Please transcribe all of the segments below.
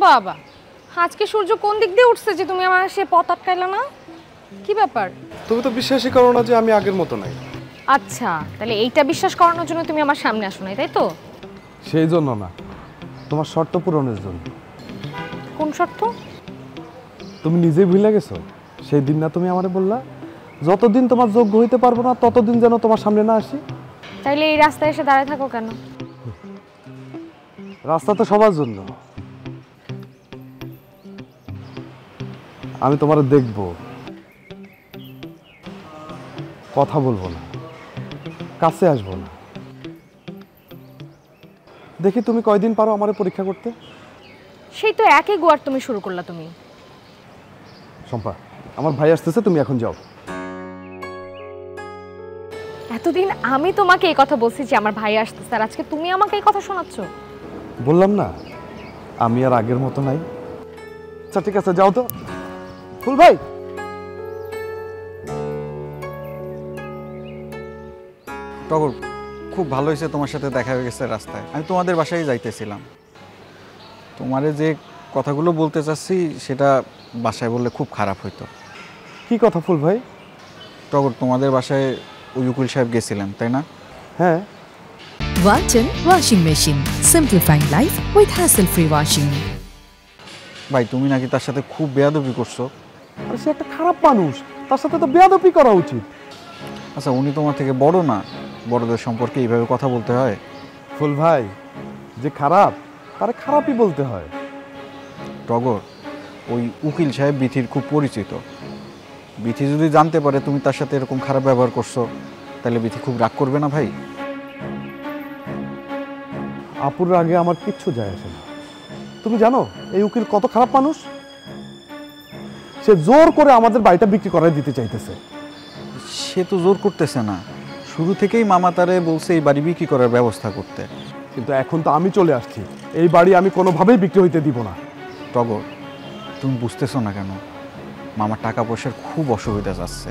বাবা, আজকে সূর্য কোন দিক দিয়ে উঠছে যে তুমি আমার সে পথ আটকাইলা না? কি ব্যাপার? তুমি তো বিশ্বাসই করো না যে আমি আগের মতো নাই। আচ্ছা, তাহলে এইটা বিশ্বাস করানোর জন্য তুমি আমার সামনে আসো নাই, তাই তো? সেই জন্য না, তোমার শর্ত পূরণের জন্য। কোন শর্ত? তুমি নিজেই ভুলে গেছো সেই দিন না তুমি আমারে বললা যতদিন তোমার যোগ্য হইতে পারবো না ততদিন যেন তোমার সামনে না আসি। তাইলে এই রাস্তায় এসে দাঁড়ায় থাকো কেন? রাস্তা তো সবার জন্য। আমি তোমারে দেখবো, কথা বলবো না, কাছে আসবো না। দেখি তুমি কয়দিন পারো আমারে পরীক্ষা করতে। সেই তো একই গোয়ার তুমি শুরু করলা। তুমি শম্পা, আমার ভাই আসতেছে, তুমি এখন যাও। এতদিন আমি তোমাকে এই কথা বলছি যে আমার ভাই আসতেছে, আর আজকে তুমি আমাকে এই কথা শোনাচ্ছ। বললাম না আমি আর আগের মতো নাই। আচ্ছা ঠিক আছে, যাও তো। ফুল ভাই, টগর, খুব ভালো হয়েছে তোমার সাথে দেখা হয়ে গেছে রাস্তায়। আমি তোমাদের বাসায় যাইতেছিলাম। তোমারে যে কথাগুলো বলতে চাচ্ছি সেটা বাসায় বললে খুব খারাপ হইতো। কি কথা ফুল ভাই? টগর, তোমাদের বাসায় ওই উকিল সাহেব গেছিলেন তাই না? হ্যাঁ। Walton Washing Machine. Simplifying life with hassle-free washing. ভাই, তুমি নাকি তার সাথে খুব বেয়াদবি করছো। আর সে একটা খারাপ মানুষ, তার সাথে তো বেয়াদবি করা উচিত। আচ্ছা, উনি তোমার থেকে বড় না? বড়দের সম্পর্কে এইভাবে কথা বলতে হয়? ফুল ভাই, যে খারাপ তারে খারাপই বলতে হয়। টগর, ওই উকিল সাহেব বিথির খুব পরিচিত। বিথি যদি জানতে পারে তুমি তার সাথে এরকম খারাপ ব্যবহার করছো, তাহলে বিথি খুব রাগ করবে না ভাই? আপুর আগে আমার কিচ্ছু যায় আসে না। তুমি জানো এই উকিল কত খারাপ মানুষ? সে জোর করে আমাদের বাড়িটা বিক্রি করাই দিতে চাইতেছে। সে তো জোর করতেছে না, শুরু থেকেই মামা তারে বলছে এই বাড়ি বিক্রি করার ব্যবস্থা করতে। কিন্তু এখন তো আমি চলে আসছি, এই বাড়ি আমি কোনোভাবেই বিক্রি হইতে দিব না। টগর, তুমি বুঝতেছো না কেন? মামার টাকা পয়সার খুব অসুবিধা যাচ্ছে,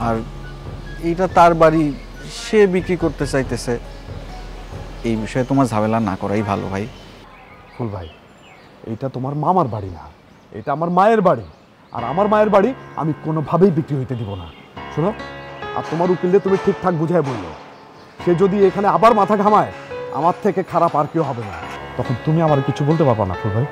আর এইটা তার বাড়ি, সে বিক্রি করতে চাইতেছে। এই বিষয়ে তোমার ঝামেলা না করাই ভালো ভাই। ফুল ভাই, এইটা তোমার মামার বাড়ি না, এটা আমার মায়ের বাড়ি। আর আমার মায়ের বাড়ি আমি কোনোভাবেই বিক্রি হইতে দিব না। শোনো, আর তোমার উকিলদের তুমি ঠিকঠাক বুঝায় বললো, সে যদি এখানে আবার মাথা ঘামায় আমার থেকে খারাপ আর কেউ হবে না। তখন তুমি আমার কিছু বলতে পারবা না ফুল ভাই।